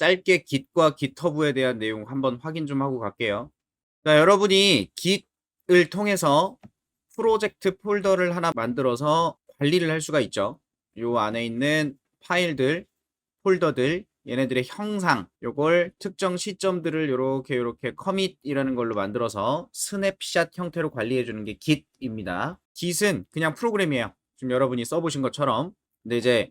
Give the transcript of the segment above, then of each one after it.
짧게 Git과 GitHub에 대한 내용 한번 확인 좀 하고 갈게요. 자, 여러분이 Git을 통해서 프로젝트 폴더를 하나 만들어서 관리를 할 수가 있죠. 요 안에 있는 파일들, 폴더들, 얘네들의 형상, 요걸 특정 시점들을 요렇게 커밋이라는 걸로 만들어서 스냅샷 형태로 관리해 주는 게 Git입니다. Git은 그냥 프로그램이에요. 지금 여러분이 써보신 것처럼. 근데 이제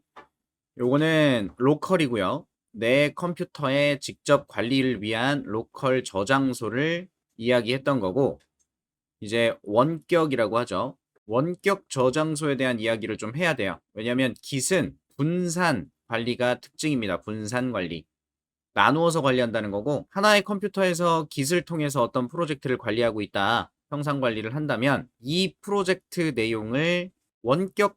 요거는 로컬이고요. 내 컴퓨터의 직접 관리를 위한 로컬 저장소를 이야기했던 거고, 이제 원격이라고 하죠. 원격 저장소에 대한 이야기를 좀 해야 돼요. 왜냐하면 Git은 분산 관리가 특징입니다. 분산 관리. 나누어서 관리한다는 거고, 하나의 컴퓨터에서 Git을 통해서 어떤 프로젝트를 관리하고 있다, 형상 관리를 한다면 이 프로젝트 내용을 원격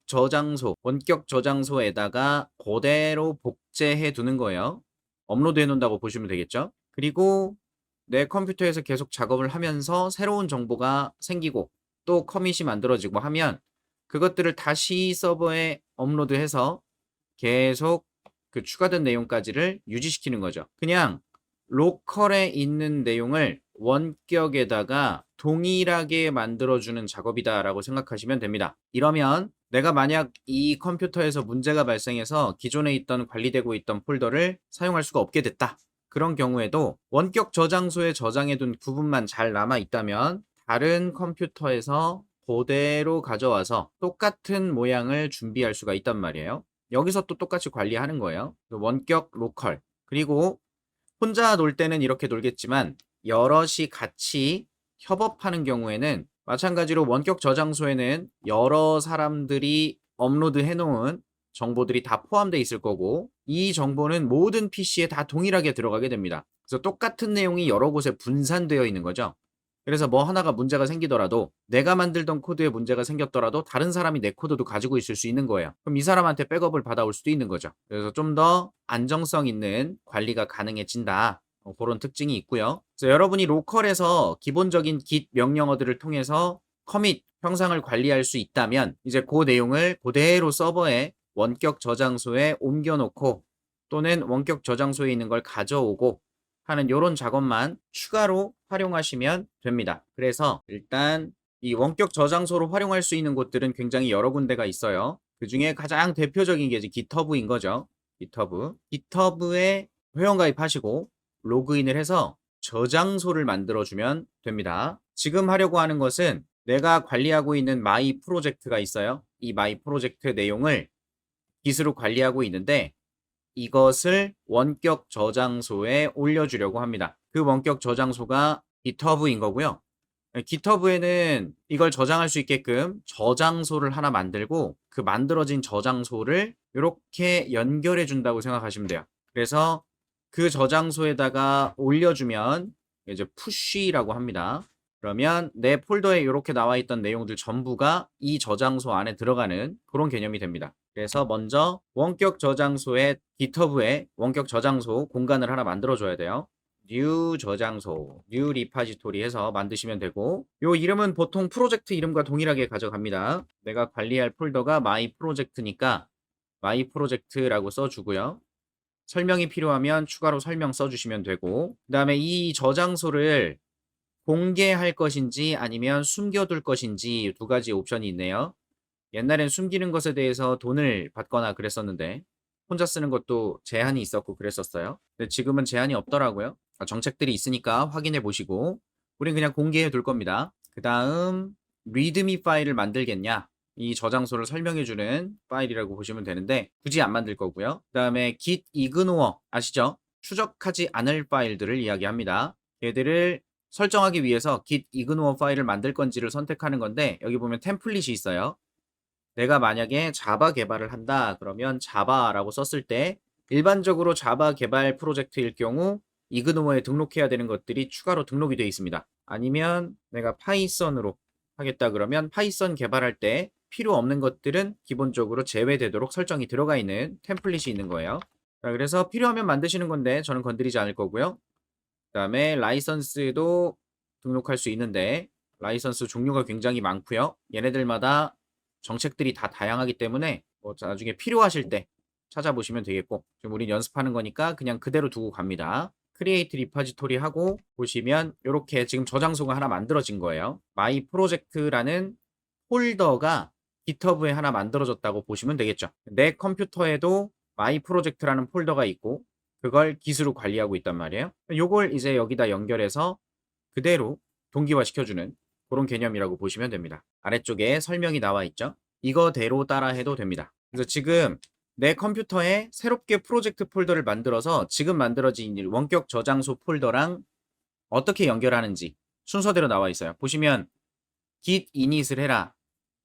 저장소에다가 그대로 복제해 두는 거예요. 업로드해 놓는다고 보시면 되겠죠. 그리고 내 컴퓨터에서 계속 작업을 하면서 새로운 정보가 생기고 또 커밋이 만들어지고 하면 그것들을 다시 서버에 업로드해서 계속 그 추가된 내용까지를 유지시키는 거죠. 그냥 로컬에 있는 내용을 원격에다가 동일하게 만들어주는 작업이다라고 생각하시면 됩니다. 이러면 내가 만약 이 컴퓨터에서 문제가 발생해서 기존에 있던 관리되고 있던 폴더를 사용할 수가 없게 됐다. 그런 경우에도 원격 저장소에 저장해둔 부분만 잘 남아 있다면 다른 컴퓨터에서 그대로 가져와서 똑같은 모양을 준비할 수가 있단 말이에요. 여기서 또 똑같이 관리하는 거예요. 원격 로컬. 그리고 혼자 놀 때는 이렇게 놀겠지만 여럿이 같이 협업하는 경우에는 마찬가지로 원격 저장소에는 여러 사람들이 업로드해 놓은 정보들이 다 포함되어 있을 거고, 이 정보는 모든 PC에 다 동일하게 들어가게 됩니다. 그래서 똑같은 내용이 여러 곳에 분산되어 있는 거죠. 그래서 뭐 하나가 문제가 생기더라도, 내가 만들던 코드에 문제가 생겼더라도 다른 사람이 내 코드도 가지고 있을 수 있는 거예요. 그럼 이 사람한테 백업을 받아올 수도 있는 거죠. 그래서 좀 더 안정성 있는 관리가 가능해진다. 그런 특징이 있고요. 그래서 여러분이 로컬에서 기본적인 git 명령어들을 통해서 커밋 형상을 관리할 수 있다면 이제 그 내용을 그대로 서버에 원격 저장소에 옮겨놓고 또는 원격 저장소에 있는 걸 가져오고 하는 이런 작업만 추가로 활용하시면 됩니다. 그래서 일단 이 원격 저장소로 활용할 수 있는 곳들은 굉장히 여러 군데가 있어요. 그 중에 가장 대표적인 게 이제 GitHub인 거죠. GitHub. GitHub에 회원가입하시고 로그인을 해서 저장소를 만들어주면 됩니다. 지금 하려고 하는 것은 내가 관리하고 있는 마이 프로젝트가 있어요. 이 마이 프로젝트 내용을 Git으로 관리하고 있는데 이것을 원격 저장소에 올려주려고 합니다. 그 원격 저장소가 GitHub인 거고요. GitHub에는 이걸 저장할 수 있게끔 저장소를 하나 만들고 그 만들어진 저장소를 이렇게 연결해 준다고 생각하시면 돼요. 그래서 그 저장소에다가 올려주면 이제 푸쉬라고 합니다. 그러면 내 폴더에 이렇게 나와 있던 내용들 전부가 이 저장소 안에 들어가는 그런 개념이 됩니다. 그래서 먼저 원격 저장소에 GitHub에 원격 저장소 공간을 하나 만들어 줘야 돼요. new 저장소, new repository 해서 만드시면 되고, 요 이름은 보통 프로젝트 이름과 동일하게 가져갑니다. 내가 관리할 폴더가 my project니까 my project라고 써주고요. 설명이 필요하면 추가로 설명 써주시면 되고, 그 다음에 이 저장소를 공개할 것인지 아니면 숨겨둘 것인지 두 가지 옵션이 있네요. 옛날엔 숨기는 것에 대해서 돈을 받거나 그랬었는데 혼자 쓰는 것도 제한이 있었고 그랬었어요. 근데 지금은 제한이 없더라고요. 정책들이 있으니까 확인해 보시고, 우린 그냥 공개해 둘 겁니다. 그 다음 readme 파일을 만들겠냐, 이 저장소를 설명해 주는 파일이라고 보시면 되는데 굳이 안 만들 거고요. 그 다음에 git ignore 아시죠? 추적하지 않을 파일들을 이야기합니다. 얘들을 설정하기 위해서 git ignore 파일을 만들 건지를 선택하는 건데, 여기 보면 템플릿이 있어요. 내가 만약에 자바 개발을 한다 그러면 자바라고 썼을 때 일반적으로 자바 개발 프로젝트일 경우 이그노어에 등록해야 되는 것들이 추가로 등록이 되어 있습니다. 아니면 내가 파이썬으로 하겠다 그러면 파이썬 개발할 때 필요 없는 것들은 기본적으로 제외되도록 설정이 들어가 있는 템플릿이 있는 거예요. 자, 그래서 필요하면 만드시는 건데 저는 건드리지 않을 거고요. 그 다음에 라이선스도 등록할 수 있는데 라이선스 종류가 굉장히 많고요. 얘네들마다 정책들이 다 다양하기 때문에 뭐 나중에 필요하실 때 찾아보시면 되겠고 지금 우린 연습하는 거니까 그냥 그대로 두고 갑니다. 크리에이트 리파지토리 하고 보시면 이렇게 지금 저장소가 하나 만들어진 거예요. 마이 프로젝트라는 폴더가 GitHub에 하나 만들어졌다고 보시면 되겠죠. 내 컴퓨터에도 마이 프로젝트라는 폴더가 있고 그걸 Git으로 관리하고 있단 말이에요. 요걸 이제 여기다 연결해서 그대로 동기화 시켜주는 그런 개념이라고 보시면 됩니다. 아래쪽에 설명이 나와 있죠. 이거대로 따라 해도 됩니다. 그래서 지금 내 컴퓨터에 새롭게 프로젝트 폴더를 만들어서 지금 만들어진 원격 저장소 폴더랑 어떻게 연결하는지 순서대로 나와 있어요. 보시면 git init을 해라.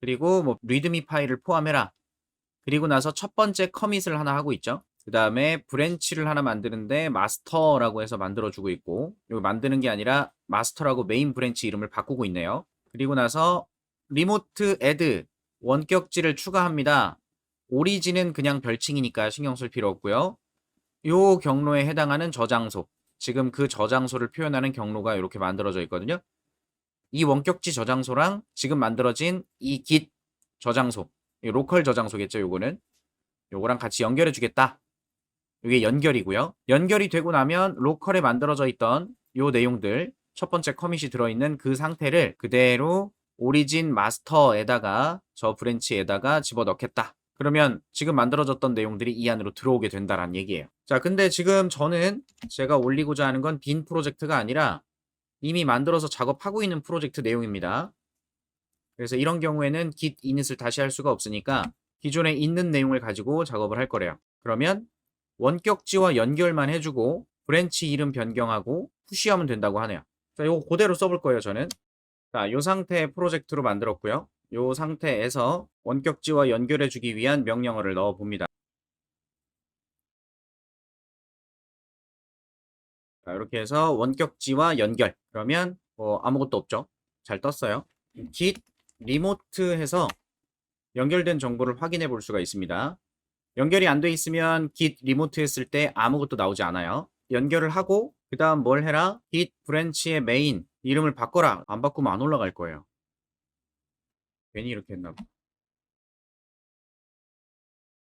그리고 뭐 리드미 파일을 포함해라. 그리고 나서 첫 번째 커밋을 하나 하고 있죠. 그 다음에 브랜치를 하나 만드는데 마스터라고 해서 만들어주고 있고 이거 만드는 게 아니라 마스터라고 메인 브랜치 이름을 바꾸고 있네요. 그리고 나서 리모트 애드 원격지를 추가합니다. 오리진은 그냥 별칭이니까 신경 쓸 필요 없고요. 요 경로에 해당하는 저장소 지금 그 저장소를 표현하는 경로가 이렇게 만들어져 있거든요. 이 원격지 저장소랑 지금 만들어진 이 git 저장소 이 로컬 저장소겠죠. 요거는 요거랑 같이 연결해 주겠다. 이게 연결이고요. 연결이 되고 나면 로컬에 만들어져 있던 요 내용들 첫 번째 커밋이 들어있는 그 상태를 그대로 오리진 마스터에다가 저 브랜치에다가 집어넣겠다. 그러면 지금 만들어졌던 내용들이 이 안으로 들어오게 된다라는 얘기예요. 자, 근데 지금 저는 제가 올리고자 하는 건 빈 프로젝트가 아니라 이미 만들어서 작업하고 있는 프로젝트 내용입니다. 그래서 이런 경우에는 git init을 다시 할 수가 없으니까 기존에 있는 내용을 가지고 작업을 할 거래요. 그러면 원격지와 연결만 해주고 브랜치 이름 변경하고 푸시하면 된다고 하네요. 자, 이거 그대로 써볼 거예요, 저는. 자, 이 상태의 프로젝트로 만들었고요. 이 상태에서 원격지와 연결해주기 위한 명령어를 넣어봅니다. 자, 이렇게 해서 원격지와 연결. 그러면 뭐 아무것도 없죠. 잘 떴어요. git remote 해서 연결된 정보를 확인해 볼 수가 있습니다. 연결이 안 돼 있으면 git remote 했을 때 아무것도 나오지 않아요. 연결을 하고 그 다음 뭘 해라? git branch의 메인 이름을 바꿔라. 안 바꾸면 안 올라갈 거예요. 괜히 이렇게 했나 봐.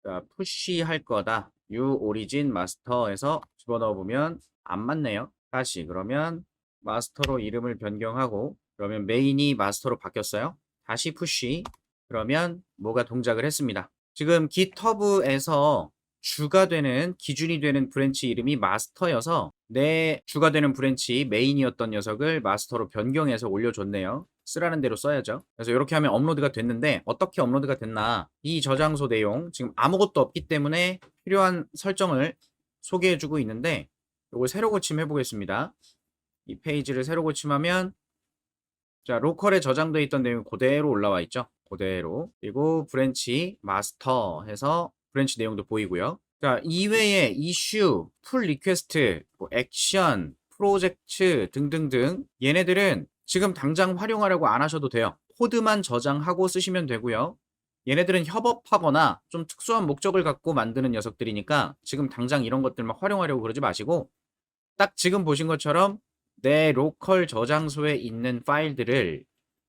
자, 푸시 할 거다. u origin master에서 집어넣어 보면 안 맞네요. 다시 그러면 마스터로 이름을 변경하고 그러면 메인이 마스터로 바뀌었어요. 다시 푸시 그러면 뭐가 동작을 했습니다. 지금 GitHub에서 주가 되는 기준이 되는 브랜치 이름이 마스터여서 내 주가 되는 브랜치 메인이었던 녀석을 마스터로 변경해서 올려줬네요. 쓰라는 대로 써야죠. 그래서 이렇게 하면 업로드가 됐는데 어떻게 업로드가 됐나 이 저장소 내용 지금 아무것도 없기 때문에 필요한 설정을 소개해주고 있는데 이걸 새로 고침해 보겠습니다. 이 페이지를 새로 고침하면 자 로컬에 저장되어 있던 내용이 그대로 올라와 있죠. 그대로 그리고 브랜치 마스터 해서 브랜치 내용도 보이고요. 자 이외에 이슈, 풀 리퀘스트, 뭐 액션, 프로젝트 등등등 얘네들은 지금 당장 활용하려고 안 하셔도 돼요. 코드만 저장하고 쓰시면 되고요. 얘네들은 협업하거나 좀 특수한 목적을 갖고 만드는 녀석들이니까 지금 당장 이런 것들만 활용하려고 그러지 마시고 딱 지금 보신 것처럼 내 로컬 저장소에 있는 파일들을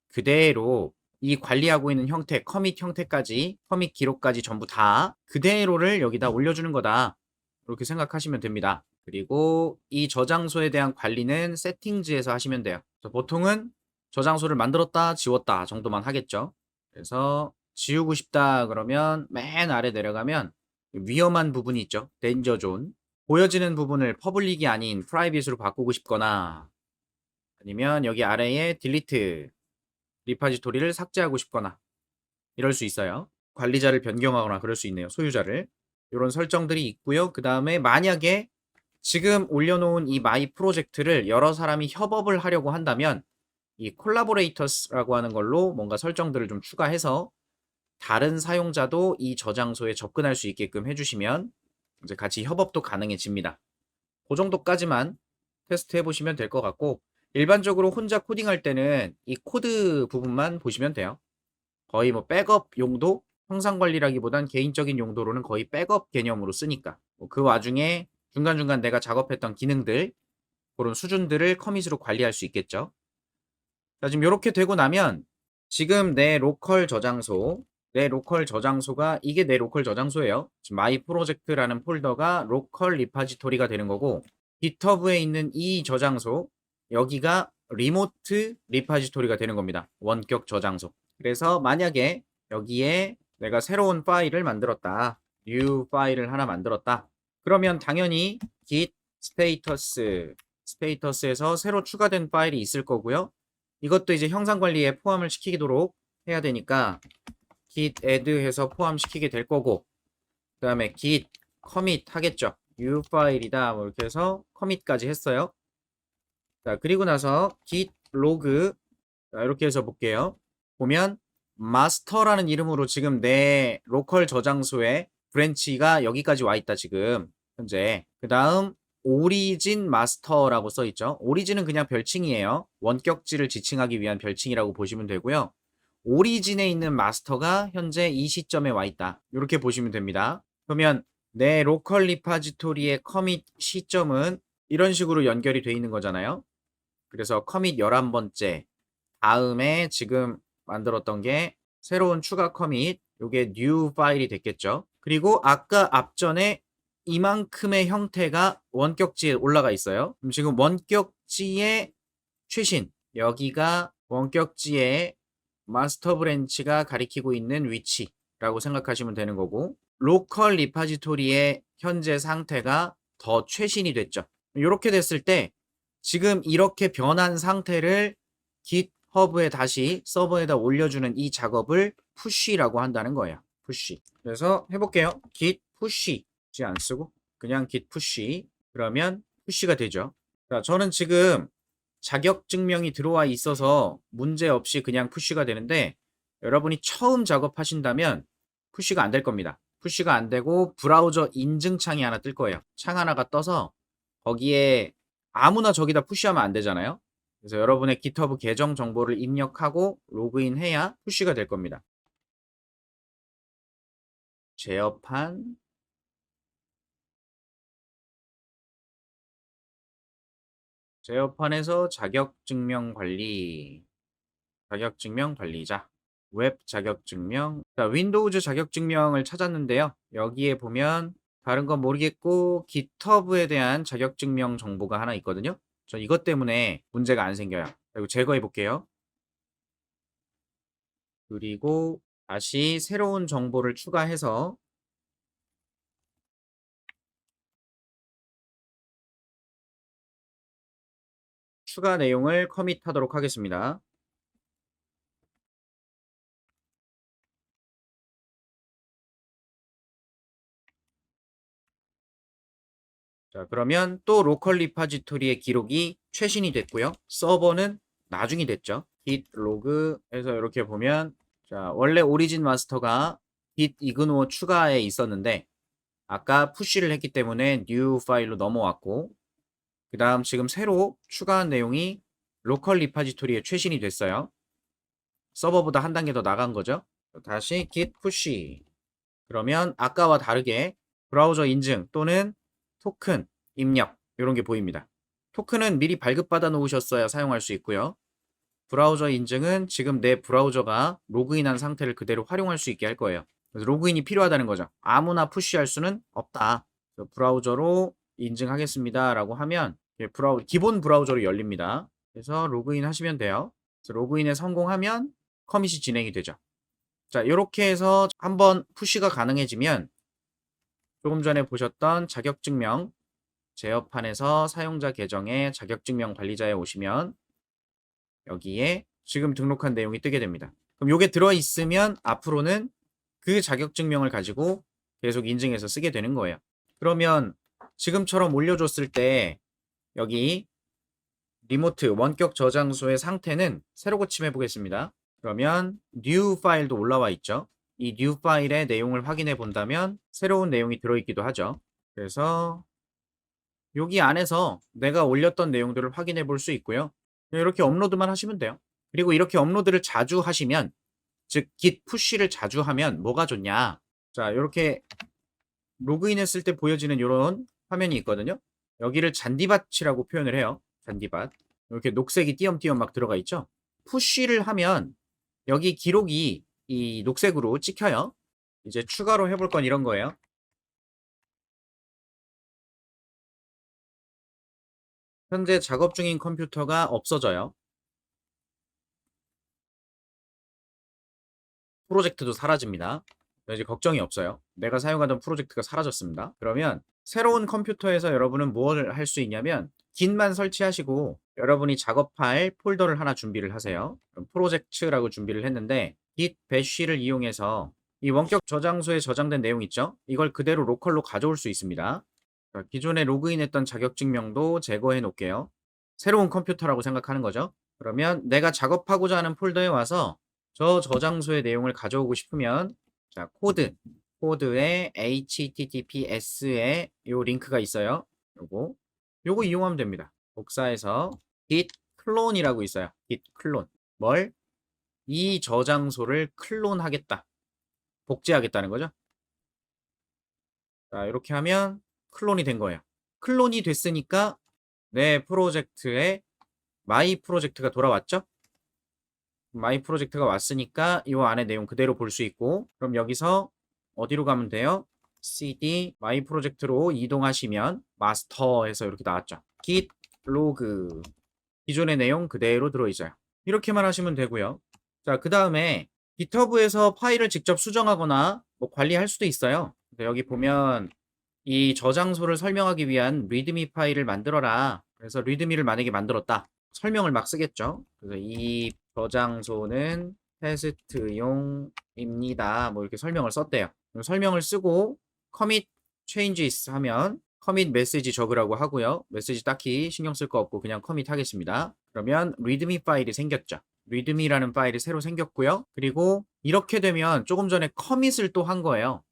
그대로 이 관리하고 있는 형태, 커밋 형태까지, 커밋 기록까지 전부 다 그대로를 여기다 올려주는 거다. 이렇게 생각하시면 됩니다. 그리고 이 저장소에 대한 관리는 세팅즈에서 하시면 돼요. 보통은 저장소를 만들었다, 지웠다 정도만 하겠죠. 그래서 지우고 싶다 그러면 맨 아래 내려가면 위험한 부분이 있죠. 덴저 존. 보여지는 부분을 퍼블릭이 아닌 프라이빗으로 바꾸고 싶거나 아니면 여기 아래에 딜리트 리파지토리를 삭제하고 싶거나 이럴 수 있어요. 관리자를 변경하거나 그럴 수 있네요. 소유자를. 이런 설정들이 있고요. 그 다음에 만약에 지금 올려놓은 이 마이 프로젝트를 여러 사람이 협업을 하려고 한다면 이 콜라보레이터스라고 하는 걸로 뭔가 설정들을 좀 추가해서 다른 사용자도 이 저장소에 접근할 수 있게끔 해주시면 이제 같이 협업도 가능해집니다. 그 정도까지만 테스트 해보시면 될 것 같고 일반적으로 혼자 코딩할 때는 이 코드 부분만 보시면 돼요. 거의 뭐 백업 용도, 형상 관리라기보단 개인적인 용도로는 거의 백업 개념으로 쓰니까 그 와중에 중간중간 내가 작업했던 기능들 그런 수준들을 커밋으로 관리할 수 있겠죠. 자, 지금 이렇게 되고 나면 지금 내 로컬 저장소 내 로컬 저장소가 이게 내 로컬 저장소예요. 지금 마이 프로젝트라는 폴더가 로컬 리파지토리가 되는 거고 GitHub에 있는 이 저장소 여기가 리모트 리파지토리가 되는 겁니다. 원격 저장소. 그래서 만약에 여기에 내가 새로운 파일을 만들었다. new 파일을 하나 만들었다. 그러면 당연히 git 스테이터스에서 새로 추가된 파일이 있을 거고요. 이것도 이제 형상 관리에 포함을 시키도록 해야 되니까 git add 해서 포함시키게 될 거고 그 다음에 git commit 하겠죠. new 파일이다 뭐 이렇게 해서 commit까지 했어요. 자 그리고 나서 git log 자, 이렇게 해서 볼게요. 보면 마스터라는 이름으로 지금 내 로컬 저장소에 브랜치가 여기까지 와 있다 지금 현재. 그 다음 오리진 마스터라고 써 있죠. 오리진은 그냥 별칭이에요. 원격지를 지칭하기 위한 별칭이라고 보시면 되고요. 오리진에 있는 마스터가 현재 이 시점에 와 있다. 이렇게 보시면 됩니다. 그러면 내 로컬 리파지토리의 커밋 시점은 이런 식으로 연결이 돼 있는 거잖아요. 그래서 커밋 11번째 다음에 지금 만들었던 게 새로운 추가 커밋 요게 new 파일이 됐겠죠. 그리고 아까 앞전에 이만큼의 형태가 원격지에 올라가 있어요. 그럼 지금 원격지의 최신 여기가 원격지의 마스터 브랜치가 가리키고 있는 위치라고 생각하시면 되는 거고 로컬 리파지토리의 현재 상태가 더 최신이 됐죠. 이렇게 됐을 때 지금 이렇게 변한 상태를 GitHub에 다시 서버에다 올려주는 이 작업을 푸시라고 한다는 거예요. 푸시. 그래서 해볼게요. git push 안 쓰고 그냥 git push 그러면 푸시가 되죠. 자, 저는 지금 자격 증명이 들어와 있어서 문제 없이 그냥 푸시가 되는데 여러분이 처음 작업하신다면 푸시가 안 될 겁니다. 푸시가 안 되고 브라우저 인증창이 하나 뜰 거예요. 창 하나가 떠서 거기에 아무나 저기다 푸시하면 안 되잖아요. 그래서 여러분의 GitHub 계정 정보를 입력하고 로그인해야 푸시가 될 겁니다. 제어판 제어판에서 자격증명 관리 자격증명 관리자 웹 자격증명 자, 윈도우즈 자격증명을 찾았는데요. 여기에 보면 다른 건 모르겠고 GitHub에 대한 자격증명 정보가 하나 있거든요. 저 이것 때문에 문제가 안 생겨요. 그리고 제거해 볼게요. 그리고 다시 새로운 정보를 추가해서 추가 내용을 커밋하도록 하겠습니다. 자, 그러면 또 로컬 리파지토리의 기록이 최신이 됐고요. 서버는 나중이 됐죠. git log에서 이렇게 보면 자, 원래 오리진 마스터가 git ignore 추가에 있었는데 아까 푸시를 했기 때문에 new 파일로 넘어왔고 그 다음 지금 새로 추가한 내용이 로컬 리파지토리의 최신이 됐어요. 서버보다 한 단계 더 나간 거죠. 다시 git push 그러면 아까와 다르게 브라우저 인증 또는 토큰 입력 이런 게 보입니다. 토큰은 미리 발급받아 놓으셨어야 사용할 수 있고요. 브라우저 인증은 지금 내 브라우저가 로그인한 상태를 그대로 활용할 수 있게 할 거예요. 그래서 로그인이 필요하다는 거죠. 아무나 푸시할 수는 없다. 브라우저로 인증하겠습니다 라고 하면 기본 브라우저로 열립니다. 그래서 로그인 하시면 돼요. 그래서 로그인에 성공하면 커밋이 진행이 되죠. 자, 이렇게 해서 한번 푸시가 가능해지면 조금 전에 보셨던 자격증명 제어판에서 사용자 계정의 자격증명 관리자에 오시면 여기에 지금 등록한 내용이 뜨게 됩니다. 그럼 이게 들어있으면 앞으로는 그 자격증명을 가지고 계속 인증해서 쓰게 되는 거예요. 그러면 지금처럼 올려줬을 때 여기 리모트 원격 저장소의 상태는 새로 고침해 보겠습니다. 그러면 new 파일도 올라와 있죠. 이 new 파일의 내용을 확인해 본다면 새로운 내용이 들어있기도 하죠. 그래서 여기 안에서 내가 올렸던 내용들을 확인해 볼 수 있고요. 이렇게 업로드만 하시면 돼요. 그리고 이렇게 업로드를 자주 하시면 즉 git push를 자주 하면 뭐가 좋냐. 자, 이렇게 로그인했을 때 보여지는 이런 화면이 있거든요. 여기를 잔디밭이라고 표현을 해요. 잔디밭. 이렇게 녹색이 띄엄띄엄 막 들어가 있죠. 푸시를 하면 여기 기록이 이 녹색으로 찍혀요. 이제 추가로 해볼 건 이런 거예요. 현재 작업 중인 컴퓨터가 없어져요. 프로젝트도 사라집니다. 이제 걱정이 없어요. 내가 사용하던 프로젝트가 사라졌습니다. 그러면 새로운 컴퓨터에서 여러분은 무엇을 할 수 있냐면 Git만 설치하시고 여러분이 작업할 폴더를 하나 준비를 하세요. 그럼 프로젝트라고 준비를 했는데 Git bash를 이용해서 이 원격 저장소에 저장된 내용 있죠? 이걸 그대로 로컬로 가져올 수 있습니다. 자, 기존에 로그인했던 자격증명도 제거해 놓을게요. 새로운 컴퓨터라고 생각하는 거죠. 그러면 내가 작업하고자 하는 폴더에 와서 저 저장소의 내용을 가져오고 싶으면 자, 코드에 https에 요 링크가 있어요. 요거 이용하면 됩니다. 복사해서 git 클론이라고 있어요. git 클론. 뭘? 이 저장소를 클론하겠다. 복제하겠다는 거죠. 자, 이렇게 하면 클론이 된 거예요. 클론이 됐으니까 내 프로젝트에 마이 프로젝트가 돌아왔죠? 마이 프로젝트가 왔으니까 이 안에 내용 그대로 볼 수 있고 그럼 여기서 어디로 가면 돼요? cd 마이 프로젝트로 이동하시면 마스터에서 이렇게 나왔죠. git 로그 기존의 내용 그대로 들어있어요. 이렇게만 하시면 되고요. 자, 그 다음에 GitHub에서 파일을 직접 수정하거나 뭐 관리할 수도 있어요. 여기 보면 이 저장소를 설명하기 위한 리드미 파일을 만들어라. 그래서 리드미를 만약에 만들었다. 설명을 막 쓰겠죠. 그래서 이 저장소는 테스트용입니다. 뭐 이렇게 설명을 썼대요. 설명을 쓰고 commit changes 하면 commit 메시지 적으라고 하고요. 메시지 딱히 신경 쓸 거 없고 그냥 commit 하겠습니다. 그러면 readme 파일이 생겼죠. readme라는 파일이 새로 생겼고요. 그리고 이렇게 되면 조금 전에 commit을 또 한 거예요.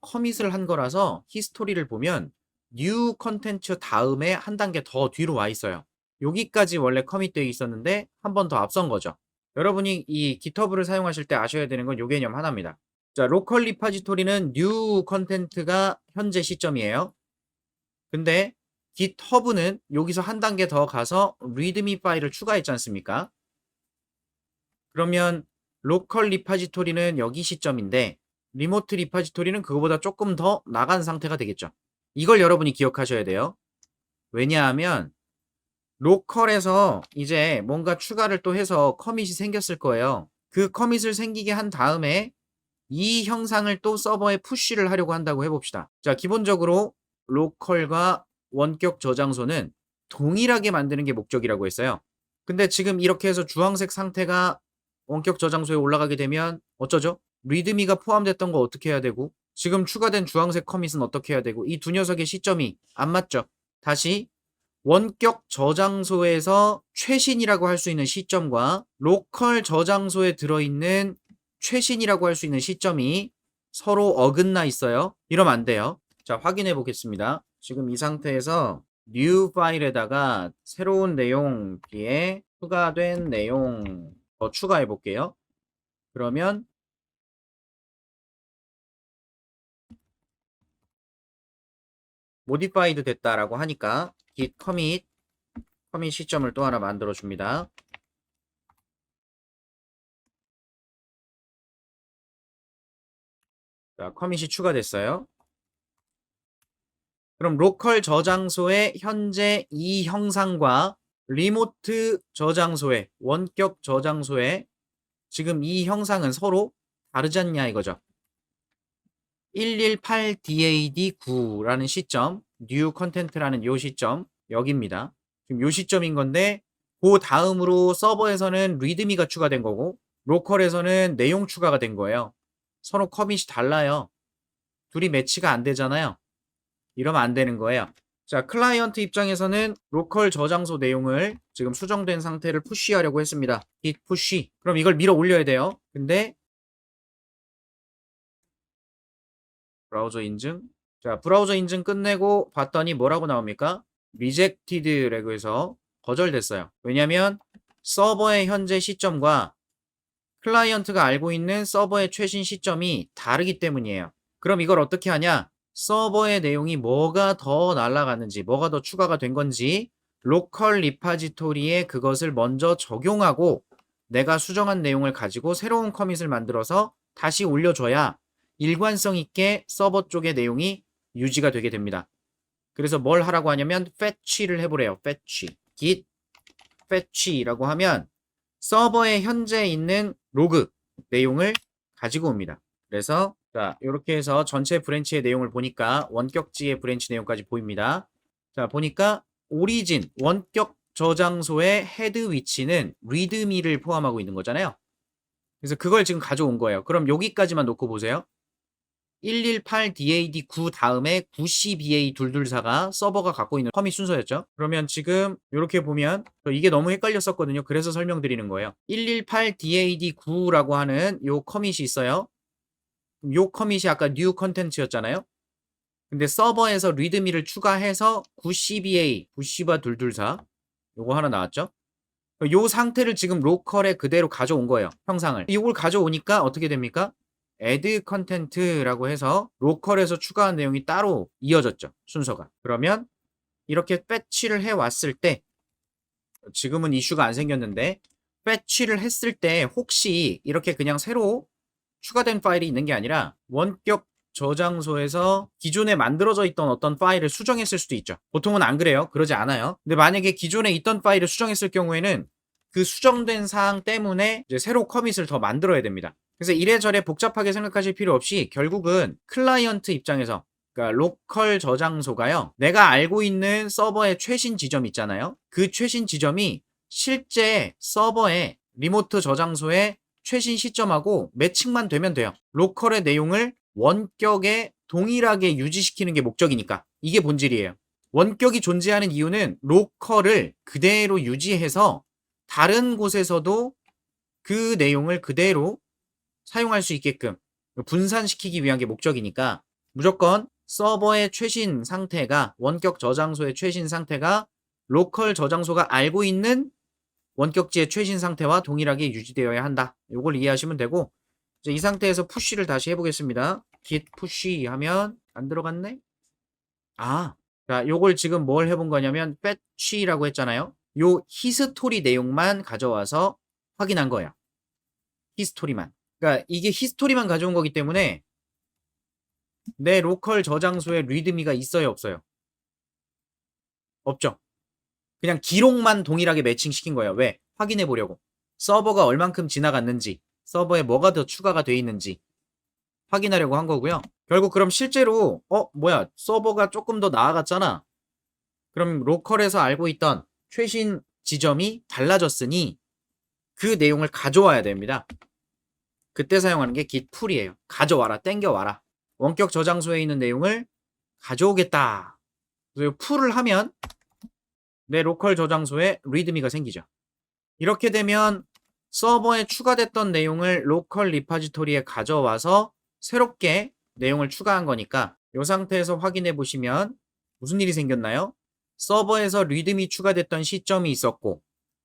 커밋을 한 거라서 히스토리를 보면 new 컨텐츠 다음에 한 단계 더 뒤로 와 있어요. 여기까지 원래 커밋되어 있었는데 한 번 더 앞선 거죠. 여러분이 이 GitHub를 사용하실 때 아셔야 되는 건 요 개념 하나입니다. 자, 로컬 리파지토리는 new 컨텐츠가 현재 시점이에요. 근데 GitHub는 여기서 한 단계 더 가서 readme 파일을 추가했지 않습니까? 그러면 로컬 리파지토리는 여기 시점인데 리모트 리파지토리는 그거보다 조금 더 나간 상태가 되겠죠. 이걸 여러분이 기억하셔야 돼요. 왜냐하면 로컬에서 이제 뭔가 추가를 또 해서 커밋이 생겼을 거예요. 그 커밋을 생기게 한 다음에 이 형상을 또 서버에 푸시를 하려고 한다고 해봅시다. 자, 기본적으로 로컬과 원격 저장소는 동일하게 만드는 게 목적이라고 했어요. 근데 지금 이렇게 해서 주황색 상태가 원격 저장소에 올라가게 되면 어쩌죠? 리드미가 포함됐던 거 어떻게 해야 되고 지금 추가된 주황색 커밋은 어떻게 해야 되고 이 두 녀석의 시점이 안 맞죠? 다시 원격 저장소에서 최신이라고 할 수 있는 시점과 로컬 저장소에 들어있는 최신이라고 할 수 있는 시점이 서로 어긋나 있어요. 이러면 안 돼요. 자, 확인해 보겠습니다. 지금 이 상태에서 new 파일에다가 새로운 내용 뒤에 추가된 내용 더 추가해 볼게요. 그러면 모디파이드 됐다라고 하니까 git commit 시점을 또 하나 만들어 줍니다. 자, 커밋이 추가됐어요. 그럼 로컬 저장소의 현재 이 형상과 리모트 저장소의 원격 저장소의 지금 이 형상은 서로 다르지 않냐 이거죠. 118DAD9라는 시점, new content라는 요 시점 여기입니다. 지금 요 시점인 건데 그 다음으로 서버에서는 리드미가 추가된 거고 로컬에서는 내용 추가가 된 거예요. 서로 커밋이 달라요. 둘이 매치가 안 되잖아요. 이러면 안 되는 거예요. 자, 클라이언트 입장에서는 로컬 저장소 내용을 지금 수정된 상태를 푸시하려고 했습니다. git push. 그럼 이걸 밀어 올려야 돼요. 근데 브라우저 인증. 자, 브라우저 인증 끝내고 봤더니 뭐라고 나옵니까? rejected라고 해서 거절됐어요. 왜냐면 서버의 현재 시점과 클라이언트가 알고 있는 서버의 최신 시점이 다르기 때문이에요. 그럼 이걸 어떻게 하냐? 서버의 내용이 뭐가 더 날아갔는지, 뭐가 더 추가가 된 건지 로컬 리파지토리에 그것을 먼저 적용하고 내가 수정한 내용을 가지고 새로운 커밋을 만들어서 다시 올려줘야 일관성 있게 서버 쪽의 내용이 유지가 되게 됩니다. 그래서 뭘 하라고 하냐면 fetch를 해보래요. fetch. git fetch라고 하면 서버에 현재 있는 로그 내용을 가지고 옵니다. 그래서 자 이렇게 해서 전체 브랜치의 내용을 보니까 원격지의 브랜치 내용까지 보입니다. 자 보니까 오리진 원격 저장소의 헤드 위치는 리드미를 포함하고 있는 거잖아요. 그래서 그걸 지금 가져온 거예요. 그럼 여기까지만 놓고 보세요. 118DAD9 다음에 90BA224가 서버가 갖고 있는 커밋 순서였죠. 그러면 지금 이렇게 보면 이게 너무 헷갈렸었거든요. 그래서 설명드리는 거예요. 118DAD9라고 하는 요 커밋이 있어요. 요 커밋이 아까 new 컨텐츠였잖아요. 근데 서버에서 리드미를 추가해서 90BA 90바224 요거 하나 나왔죠. 요 상태를 지금 로컬에 그대로 가져온 거예요. 형상을. 이걸 가져오니까 어떻게 됩니까? add content라고 해서 로컬에서 추가한 내용이 따로 이어졌죠. 순서가. 그러면 이렇게 fetch를 해왔을 때 지금은 이슈가 안 생겼는데 fetch를 했을 때 혹시 이렇게 그냥 새로 추가된 파일이 있는 게 아니라 원격 저장소에서 기존에 만들어져 있던 어떤 파일을 수정했을 수도 있죠. 보통은 안 그래요. 그러지 않아요. 근데 만약에 기존에 있던 파일을 수정했을 경우에는 그 수정된 사항 때문에 이제 새로 커밋을 더 만들어야 됩니다. 그래서 이래저래 복잡하게 생각하실 필요 없이 결국은 클라이언트 입장에서 그러니까 로컬 저장소가요. 내가 알고 있는 서버의 최신 지점 있잖아요. 그 최신 지점이 실제 서버의 리모트 저장소의 최신 시점하고 매칭만 되면 돼요. 로컬의 내용을 원격에 동일하게 유지시키는 게 목적이니까. 이게 본질이에요. 원격이 존재하는 이유는 로컬을 그대로 유지해서 다른 곳에서도 그 내용을 그대로 사용할 수 있게끔 분산시키기 위한 게 목적이니까 무조건 서버의 최신 상태가 원격 저장소의 최신 상태가 로컬 저장소가 알고 있는 원격지의 최신 상태와 동일하게 유지되어야 한다. 이걸 이해하시면 되고 이제 이 상태에서 푸시를 다시 해보겠습니다. git push 하면 안 들어갔네? 아, 자, 요걸 지금 뭘 해본 거냐면 fetch라고 했잖아요. 요 히스토리 내용만 가져와서 확인한 거예요. 히스토리만. 그러니까 이게 히스토리만 가져온 거기 때문에 내 로컬 저장소에 리드미가 있어요, 없어요? 없죠. 그냥 기록만 동일하게 매칭시킨 거예요. 왜? 확인해 보려고. 서버가 얼만큼 지나갔는지, 서버에 뭐가 더 추가가 돼 있는지 확인하려고 한 거고요. 결국 그럼 실제로 뭐야, 서버가 조금 더 나아갔잖아. 그럼 로컬에서 알고 있던 최신 지점이 달라졌으니 그 내용을 가져와야 됩니다. 그때 사용하는 게 git pull이에요. 가져와라, 땡겨와라. 원격 저장소에 있는 내용을 가져오겠다. 그래서 pull을 하면 내 로컬 저장소에 리드미가 생기죠. 이렇게 되면 서버에 추가됐던 내용을 로컬 리파지토리에 가져와서 새롭게 내용을 추가한 거니까 이 상태에서 확인해 보시면 무슨 일이 생겼나요? 서버에서 리드미 추가됐던 시점이 있었고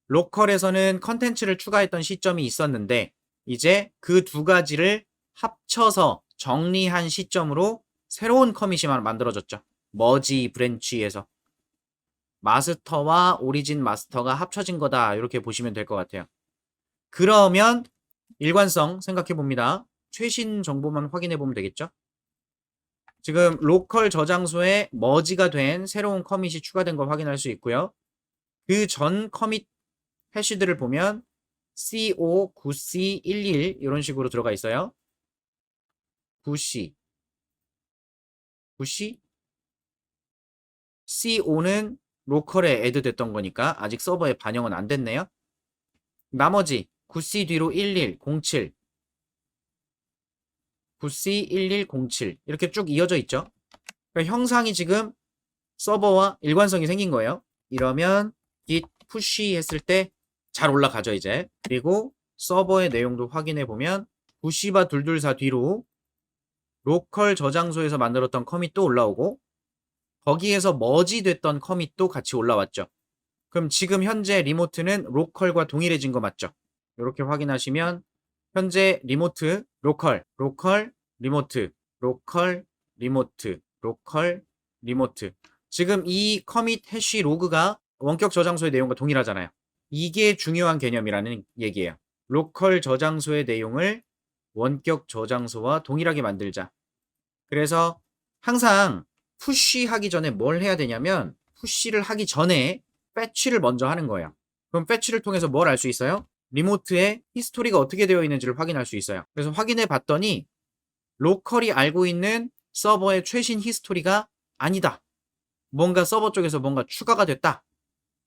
로컬에서는 컨텐츠를 추가했던 시점이 있었는데 이제 그 두 가지를 합쳐서 정리한 시점으로 새로운 커밋이 만들어졌죠. 머지 브랜치에서 마스터와 오리진 마스터가 합쳐진 거다 이렇게 보시면 될 것 같아요. 그러면 일관성 생각해 봅니다. 최신 정보만 확인해 보면 되겠죠? 지금 로컬 저장소에 머지가 된 새로운 커밋이 추가된 걸 확인할 수 있고요. 그 전 커밋 해시들을 보면 CO, 9C, 11 이런 식으로 들어가 있어요. 9C, 9C, CO는 로컬에 애드 됐던 거니까 아직 서버에 반영은 안 됐네요. 나머지 9C 뒤로 11, 07, 9C, 11, 07 이렇게 쭉 이어져 있죠. 그러니까 형상이 지금 서버와 일관성이 생긴 거예요. 이러면 git push 했을 때 잘 올라가죠 이제. 그리고 서버의 내용도 확인해 보면 90바224 뒤로 로컬 저장소에서 만들었던 커밋도 올라오고 거기에서 머지 됐던 커밋도 같이 올라왔죠. 그럼 지금 현재 리모트는 로컬과 동일해진 거 맞죠? 이렇게 확인하시면 현재 리모트, 로컬, 로컬, 리모트, 로컬, 리모트, 로컬, 리모트. 지금 이 커밋 해시 로그가 원격 저장소의 내용과 동일하잖아요. 이게 중요한 개념이라는 얘기예요. 로컬 저장소의 내용을 원격 저장소와 동일하게 만들자. 그래서 항상 푸시하기 전에 뭘 해야 되냐면 푸시를 하기 전에 패치를 먼저 하는 거예요. 그럼 패치를 통해서 뭘 알 수 있어요? 리모트에 히스토리가 어떻게 되어 있는지를 확인할 수 있어요. 그래서 확인해 봤더니 로컬이 알고 있는 서버의 최신 히스토리가 아니다. 뭔가 서버 쪽에서 뭔가 추가가 됐다.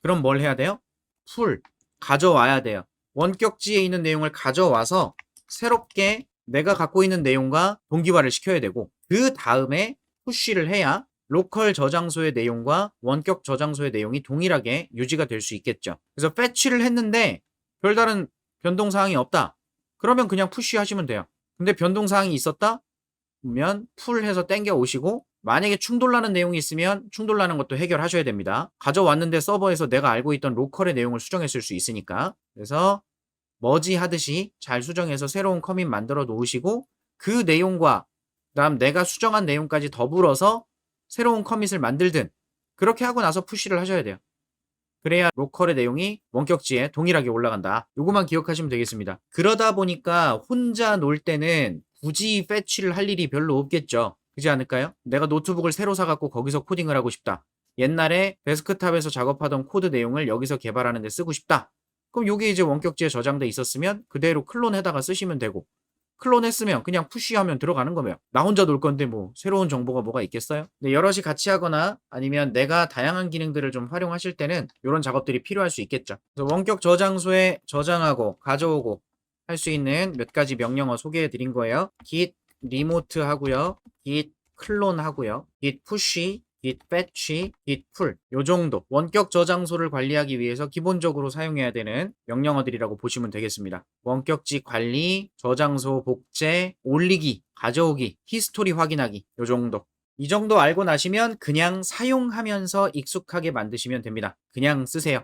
그럼 뭘 해야 돼요? 가져와야 돼요. 원격지에 있는 내용을 가져와서 새롭게 내가 갖고 있는 내용과 동기화를 시켜야 되고 그 다음에 푸시를 해야 로컬 저장소의 내용과 원격 저장소의 내용이 동일하게 유지가 될 수 있겠죠. 그래서 패치를 했는데 별다른 변동사항이 없다. 그러면 그냥 푸시하시면 돼요. 근데 변동사항이 있었다? 그러면 풀해서 땡겨 오시고 만약에 충돌나는 내용이 있으면 충돌나는 것도 해결하셔야 됩니다. 가져왔는데 서버에서 내가 알고 있던 로컬의 내용을 수정했을 수 있으니까. 그래서 머지 하듯이 잘 수정해서 새로운 커밋 만들어 놓으시고 그 내용과 그다음 내가 수정한 내용까지 더불어서 새로운 커밋을 만들든 그렇게 하고 나서 푸시를 하셔야 돼요. 그래야 로컬의 내용이 원격지에 동일하게 올라간다. 요거만 기억하시면 되겠습니다. 그러다 보니까 혼자 놀 때는 굳이 패치를 할 일이 별로 없겠죠. 그렇지 않을까요? 내가 노트북을 새로 사갖고 거기서 코딩을 하고 싶다. 옛날에 데스크탑에서 작업하던 코드 내용을 여기서 개발하는 데 쓰고 싶다. 그럼 요게 이제 원격지에 저장돼 있었으면 그대로 클론해다가 쓰시면 되고 클론했으면 그냥 푸시하면 들어가는 거면 나 혼자 놀 건데 뭐 새로운 정보가 뭐가 있겠어요? 네, 여럿이 같이 하거나 아니면 내가 다양한 기능들을 좀 활용하실 때는 이런 작업들이 필요할 수 있겠죠. 그래서 원격 저장소에 저장하고 가져오고 할 수 있는 몇 가지 명령어 소개해 드린 거예요. git 리모트 하고요. git 클론 하고요. git push, git fetch, git pull 요 정도 원격 저장소를 관리하기 위해서 기본적으로 사용해야 되는 명령어들이라고 보시면 되겠습니다. 원격지 관리, 저장소 복제, 올리기, 가져오기, 히스토리 확인하기 요 정도. 이 정도 알고 나시면 그냥 사용하면서 익숙하게 만드시면 됩니다. 그냥 쓰세요.